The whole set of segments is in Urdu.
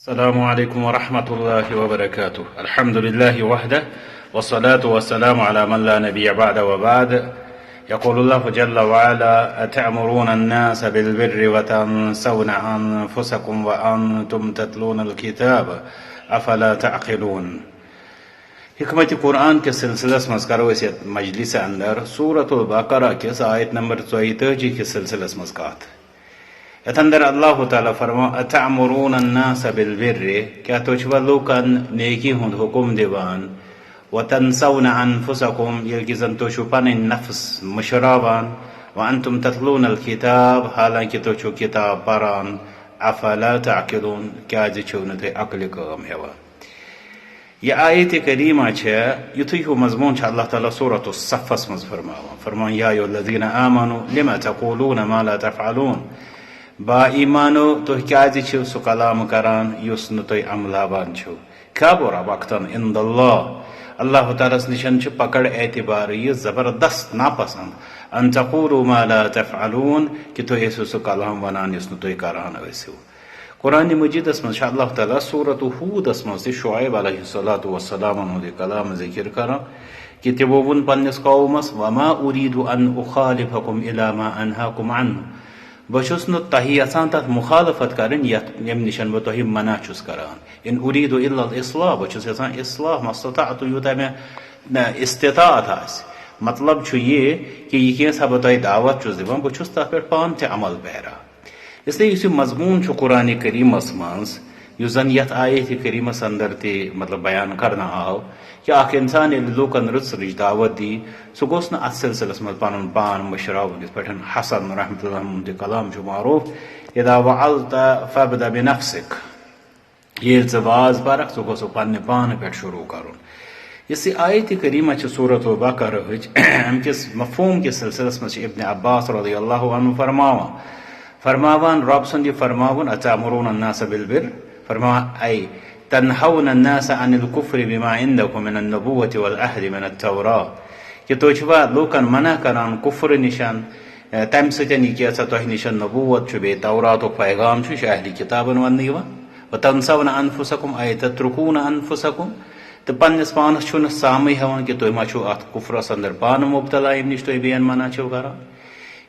السلام عليكم ورحمة الله وبركاته. الحمد لله وحده والصلاة والسلام على من لا نبي بعد وبعد. يقول الله جل وعلا: أتأمرون الناس بالبر وتنسون أنفسكم وأنتم تتلون الكتاب أفلا تعقلون. حکمت قرآن کے سلسلس مز کرو اس مجلس اندر سورۃ البقرہ کس آیت نمبر 42 کے سلسلس مز کات. ات اندر اللہ تعالیٰ فرما: اتأمرون الناس بالبر، کیا تجھوا لوکن نیکی ہند حکم دیوان، وتنسون انفسکم، یل زن تو پن نفس مشراوان، وانتم تتلون الکتاب، حالانکہ تو کتاب پران، افلا تعقلون، کیا چھو نہ تھی عقل کام ہوا. یہ آیت کریمہ یتھی ہو مضمون اللہ تعالیٰ سورۃ الصف مز فرمان یا ایھا الذین آمنوا لم تقولون ما لا تفعلون، با ایمانو تو کیازِ چھو سو کلام کران یس نہ تھی عملاوان چھو. کبر مقتا عند اللہ تعالیٰ نشن پکڑ اعتبار یہ زبردست ناپسند ان تقولوا ما لا تفعلون کہ تو ایسو سو کلام ونان یس نہ تھی کران ٲسِو. قرآن مجید من اللہ تعالیٰ سورۃ ہود من شعیب علیہ الصلاۃ والسلام ہند کلام ذکر کران کہ تمو ون پنس قومس: وما اريد ان اخالفكم الى ما انهاكم عنه، بہس نا تہ یژھان تر مخالفت کریں یم نشن بہ تہ منع چھس کران. ان اريد الا الاصلاح، بہس یژھان اصلاح ما استطعت، یوتہ میں استطاعت آس. مطلب چھ یہ کہ یہ کینسا بہ تہ دعوت چھس دِوان، بہ چھس تتھ پہ پان تہ عمل پیرا. اس لیے اس مضمون قرآن کریمس مز اس زن یت آیت کریمس اندر تہ مطلب بیان کرنا آو کہ اخ انسان یل لوکن رٕژ رٕژ دعوت دی سہ گوس نا اتھ سلسلس مز پن پان مشراون. یتھ پٲٹھۍ حسن رحمۃ اللہ ہُنٛد کلام چھُ معروف: اذا وعظت فابدأ بنفسک، ییٚلہِ ژٕ واز پرکھ ژٕ گوژھ پننہِ پانہٕ پٮ۪ٹھ شروع کرُن. یس یہ آیت کریمہ چھ سورۃ البقرہ ام کس مفہوم کس سلسلس مز ابن عباس رضی اللہ عنہ فرماوان رب سند یہ فرماون: اتأمرون الناس بالبر، فرماوان ای تنہون الناس عن الكفر بما عندكم من النبوة والعہد من التوراة، کہ تو چھوا لوکن منع کران کفر نشان تم سن یہ تہ نشان نبوت بی تورات پیغام اہلی کتابن ون یوان. وتنسون انفسکم ای تترکون انفسکم، تو پنس پانس چھو سامے ہون کہ تھی ما چھو ات کفرس اندر پان مبتلا یم نش تھی بین منع چھو کران.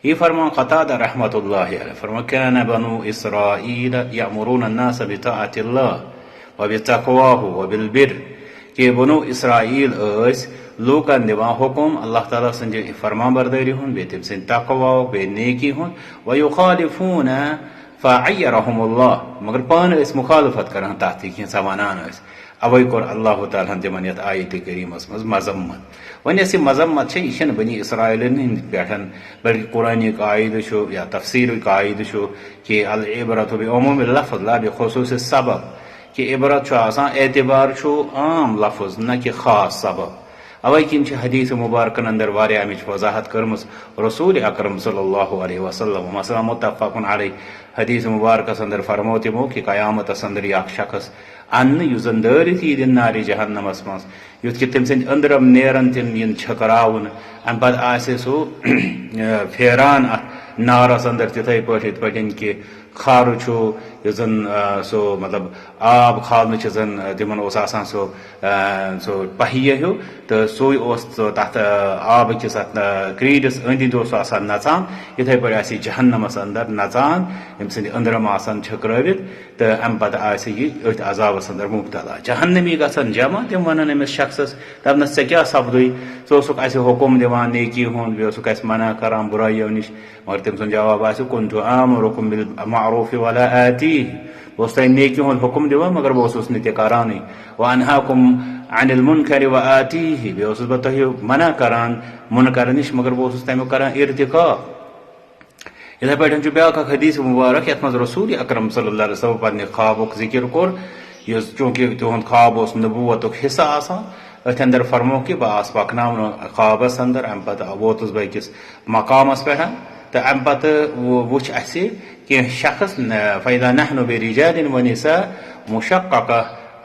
یہ فرمان قتادہ رحمۃ اللہ علیہ فرمان: كان بنو اسرائیل یأمرون الناس بطاعت اللہ وبتقواہ وبالبر، کہ بنو اسرائیل لوکن دیوان حکم اللہ تعالیٰ سن فرمان برداری ہن، بی تم سن تقوا بی نیکی ہن. ویخالفون فعیرهم اللہ، مگر پان مخالفت کران تحت کینسا ونان اوے کور اللہ تعالیٰ تمن یت آیت کریمس مز مذمت. ون اس مذمت یہ بنی اسرائیلن ہند پہ بلکہ قرآن قائد یا تفسیر قائد کہ العبرت بعموم اللفظ لا بخصوص السبب، کہ عبرت آسان اعتبار عام لفظ نہ کہ خاص سبب. اوے کن حدیث مبارکن اندر واریاہ امچ وضاحت کرمز. رسول اکرم صلی اللہ علیہ وسلم مثلا متفق علیہ حدیث مبارکس اندر فرمو تمو کہ قیامت اندر یہ شخص ان یس زن دٲرِتھ یی نارِ جہنمس مز، یُتھ کہ تم سند أندرم نیرن تم ین چھکراون، ام پتہ آسہِ سُہ پھیران اتھ نارس اندر تتھے پٲٹھۍ یِتھ پٲٹھۍ کہ خار چھُ یُس زن سُہ مطلب آب کھالنہٕ چھِ زن تمن اوس آسان سُہ پہیہ ہیوٗ، تہٕ سُے اوس تتھ آب کِس اتھ کریٖڈس أنٛدۍ أنٛدۍ اوس آسان نژان، یِتھے پٲٹھۍ آسہِ جہنمس اندر نژان ییٚمہِ سٕنٛدِ أنٛدرم آسان چھٔکرٲوِتھ، تہٕ امہِ پتہٕ آسہِ یہِ أتھۍ عذابس اندر مبتلا. جہنمی گژھن جمع، تم ونان امس شخصس دپنس ژےٚ کیٛاہ سپدُے، ژٕ اوسُکھ اسہِ حکم دِوان نیکی ہُنٛد، بیٚیہِ اوسُکھ اسہِ منع کران برایو نش، مگر تٔمۍ سُنٛد جواب آسہِ: كنت آمركم بالمعروف ولا آتیہ، بہٕ اوسُس تۄہہِ نیکی ہُنٛد حکم دِوان مگر بہٕ اوسُس نہٕ تہِ کرانٕے. وانہاكم عن المنکر وآتیہ، بیٚیہِ اوسُس بہٕ تۄہہِ منع کران منکر نش مگر بہٕ اوسُس تمیُک کران ارتکاب. یتھے پٲٹھۍ چھُ بیاکھ اکھ حدیث مبارک یتھ منٛز رسول اکرم صلی اللہ علیہ وسلم پننہِ خوابُک ذکر کوٚر، یُس چوٗنٛکہِ تِہُنٛد خواب اوس نبوتُک حصہٕ آسان. اتھ اندر فرمو کہ بہٕ آس پکناونہٕ خوابس اندر، امہِ پتہٕ ووتُس بہٕ أکِس مقامس پٮ۪ٹھ، تہٕ امہِ پتہٕ وُچھ اسہِ کینٛہہ شخص فاذا نحن برجال ونساء مشققة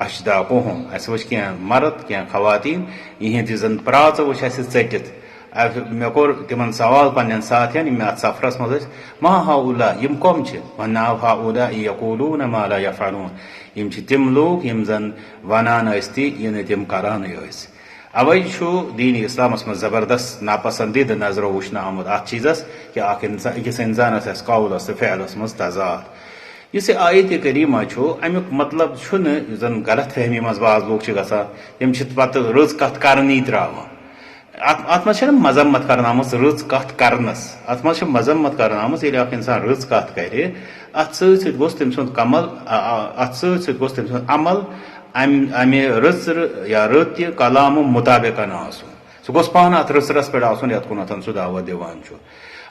اشداقهم، اسہِ وٕچھ کینٛہہ مرد کینٛہہ خواتین یِہنٛدِ زن پراژٕ وٕچھ اسہِ ژٔٹِتھ، مے کور تمن سوال پنن ساتھین یم ات سفرس مز ما ہاؤلا یم کم وناو ہاؤلا یقولون ما لا یفعلون یم تم لوگ یم زن ونان تی یہ تم کران یس اوے دین اسلامس مز زبردست ناپسندیدہ نظر وچھنا آمت ات چیزس کہ اکس انسانس اس قولس تو فعلس مز تضاد اس آیت کریمہ امیک مطلب زن غلط فہمی مز بعض لوگ گھان پتہ رز کت کرنی تراوان ات مز مذمت کرنا رز کت کرنس ات مز مذمت کرنا یل انسان رز کت کر ات ست گوس تم سند کمل ات ست گوس تم سند عمل امہ رژ یا رت کلام مطابق آسن سہ گوس پانہ ات رژرس پہ آسن یت کن سہ دعوت دیوان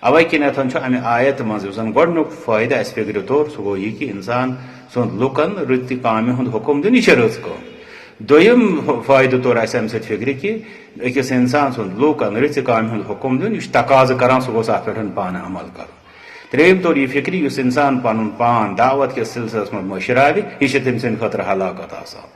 اوے کنتھن امہ آیت مز زن گۄڈنیُک فٲیدٕ اسہِ فکرِ طور سہ گو یہ کہ انسان سند لُکن رٕتہِ کامہِ ہُنٛد حکم دیُن یہ چھِ رٕژ کٲم دوٚیِم فٲیدٕ طور آسہِ امہِ سۭتۍ فکرِ کہ أکِس انسان سند لُکن رٕژِ کامہِ ہُنٛد حکم دیُن یہِ چھُ تقاضہٕ کران سہ گوٚژھ اتھ پٮ۪ٹھ پانہٕ عمل کرُن ترٛیٚیِم طور یہ فکرِ یُس انسان پنُن پان دعوت کِس سلسلس منٛز مٔشراوِ یہِ چھِ تٔمۍ سٕنٛدِ خٲطرٕ ہلاکت آسان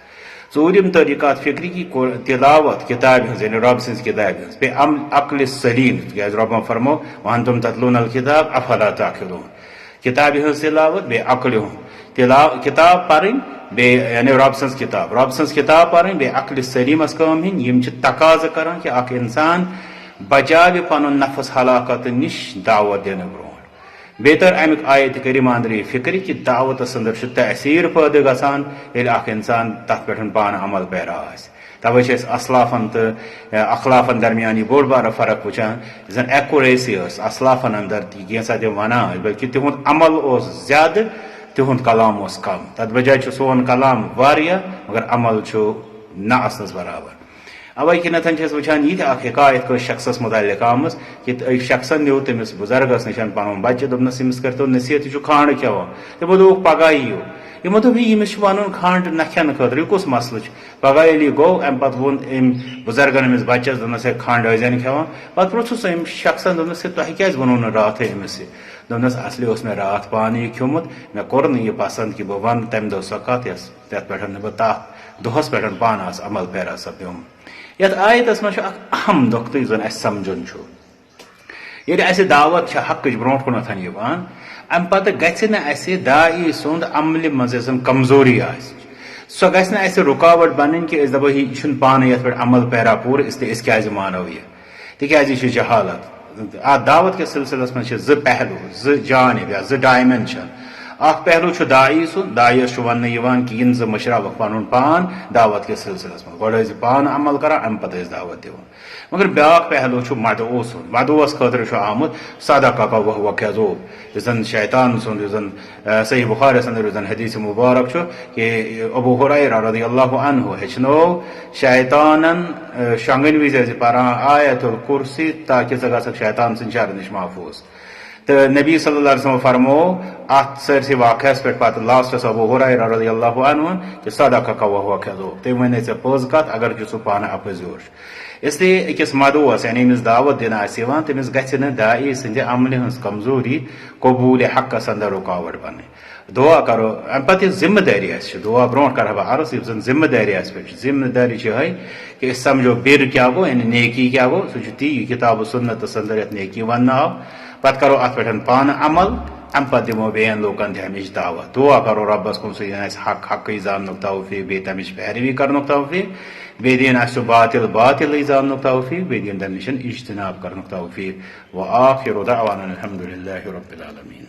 ژوٗرِم طریٖقہٕ اتھ فکرِ کہ تلاوت کتابہِ ہٕنٛز یعنی رب سٕنٛزِ کتابہِ ہٕنٛز بیٚیہِ عقلِ سلیم تِکیٛازِ رۄبن فرمو وانتم تتلون الکتاب افلا تعقلون کتابہِ ہٕنٛز تلاوت بیٚیہِ عقلہِ ہُنٛد کتاب پرٕنۍ بیٚیہِ یعنی رب سٕنٛز کتاب پرٕنۍ بیٚیہِ عقلِ سلیمس کٲم ہِنٛدۍ یم چھِ تقاضہٕ کران کہ اکھ انسان بچاوِ پنُن نفس ہلاکت نش دعوت دِنہٕ برونٛٹھ بیٚیہِ تر امیُک آیت کریمہ اندر یہ فکر کہ دعوتس اندر چھُ تحصیٖر پٲدٕ گژھان ییٚلہِ اکھ انسان تتھ پٮ۪ٹھ پانہٕ عمل پیرا آسہِ توے چھِ أسۍ اسلافن تہٕ اخلافن درمیان یہ بوٚڑ بارٕ فرق وٕچھان زن ایکوریسی ٲس اسلافن اندر کینٛژھا تِم ونان بلکہ تِہُنٛد عمل اوس زیادٕ تِہُنٛد کلام اوس کم تتھ بجایہِ چھُ سون کلام واریاہ مگر عمل چھُ نہ آسنس برابر اوے کنتھن چھِ وٕچھان یہ اکھ حکایت کٲنٛسہِ شخصس متعلق آمٕژ کہ أکۍ شخصن نیوٗ تٔمِس بُزرگس نِش پنُن بچہِ دوٚپنس أمِس کٔرۍتو نصیحت یہِ چھُ کھنٛڈ کھٮ۪وان تِمو دوٚپُکھ پگاہ یِیِو یِمو دوٚپ یٔمِس چھُ ونُن کھنٛڈ نہ کھٮ۪نہٕ خٲطرٕ یہِ کُس مسلہٕ چھُ پگاہ ییٚلہِ یہِ گوٚو امہِ پتہٕ ووٚن أمۍ بُزرگن أمِس بچس دوٚپنس ہے کھنٛڈ ٲسۍزٮ۪ن کھٮ۪وان پتہٕ پرٛژھُس أمۍ شخصن دوٚپنس ہے تۄہہِ کیٛازِ ووٚنوٕ نہٕ راتھٕے أمِس یہِ دوٚپنس اصلی اوس مےٚ راتھ پانہٕ یہِ کھیوٚمُت مےٚ کوٚر نہٕ یہِ پسنٛد کہِ بہٕ ونہٕ تمہِ دۄہ سۄ کتھ یۄس تتھ پٮ۪ٹھ نہٕ بہٕ تتھ دۄہس پٮ۪ٹھ پانہٕ آسہٕ عمل پیرا سپدیومُت یتھ آیتس منٛز چھُ اکھ اہم نۄقطہٕ یُس زن اسہِ سمجُن چھُ ییٚلہِ اسہِ دعوت چھِ حقٕچ برونٛٹھ کُنتھ یِوان امہِ پتہٕ گژھِ نہٕ اسہِ داعی سُنٛد عملہِ منٛز یۄس زن کمزوری آسہِ سۄ گژھِ نہٕ اسہِ رُکاوٹ بنٕنۍ کہ أسۍ دپو یہِ چھُنہٕ پانہٕ یتھ پٮ۪ٹھ عمل پیرا پوٗرٕ أسۍ کیٛازِ مانو یہِ تِکیٛازِ یہِ چھُ جہالت اتھ دعوت کِس سلسلس منٛز چھِ زٕ پہلوٗ زٕ جانب یا زٕ ڈایمینشن اکھ پہلوٗ چھُ داعی سُنٛد داعیس چھُ وننہٕ یِوان کہ یم ژٕ مٔشراوکھ پنُن پان دعوت کِس سلسلس منٛز گۄڈٕ ٲسۍ زِ پانہٕ عمل کران امہِ پتہٕ ٲسۍ دعوت دِوان مگر بیاکھ پہلوٗ چھُ مدعو سُنٛد مدعوس خٲطرٕ چھُ آمُت صدقہ وهو كذوب یُس زن شیطان سُنٛد یُس زن صحیح بخاریس اندر یُس زن حدیث مبارک چھُ کہ ابو ہریرہ رضی اللہ عنہ ہیٚچھنوو شیطانن شۄنگن وِزِ ٲسۍ پران آیت الکرسی تاکہ ژٕ گژھکھ شیطان سٕنٛدِ شرٕ نش محفوظ تو نبی صلی اللہ علیہ وسلم فرمو ات سٲرسٕے واقعس پٮ۪ٹھ پتہٕ لاسٹس ابو ہریرہ رضی اللہ عنہ کہ صدقہ وهو كذوب تٔمۍ ونے ژےٚ پٔز کتھ اگر کہ ژٕ پانہٕ اپٔزیور اس لیے أکِس مدعوس یعنی ییٚمِس دعوت دِنہٕ آسہِ یِوان تٔمِس گژھِ نہٕ داعی سٕنٛدِ عملہِ ہٕنٛز کمزوری قبوٗلِ حقس اندر رُکاوٹ بنٕنۍ دعا کرو امہِ پتہٕ یُس ذمہٕ دٲری آسہِ دعا برونٛٹھ کرٕ ہا بہٕ عرض یُس زن ذمہٕ دٲری آسہِ پٮ۪ٹھ ذمہٕ دٲری چھِ یِہے کہ أسۍ سمجھو بِر کیٛاہ گوٚو یعنی نیکی کیٛاہ گوٚو سُہ چھُ تی کتاب و سنتس اندر یتھ نیکی وننہٕ آو پتہٕ کرو اتھ پٮ۪ٹھ پانہٕ عمل امہِ پتہٕ دِمو بیٚین لوٗکن تہِ ہمیشہِ دعوت دعا کرو رۄبس کُن سُہ دِن اسہِ حق حقٕے زاننُک توفیٖق بیٚیہِ تمِچ پیروی کرنُک توفیٖق بیٚیہِ دِیِن اسہِ سُہ باطل باطلٕے زاننُک توفیٖق بیٚیہِ دِیِن تمہِ نِش اجتناب کرنُک توفیٖق وآخر دعوانا الحمدُ للہ رب العالمین.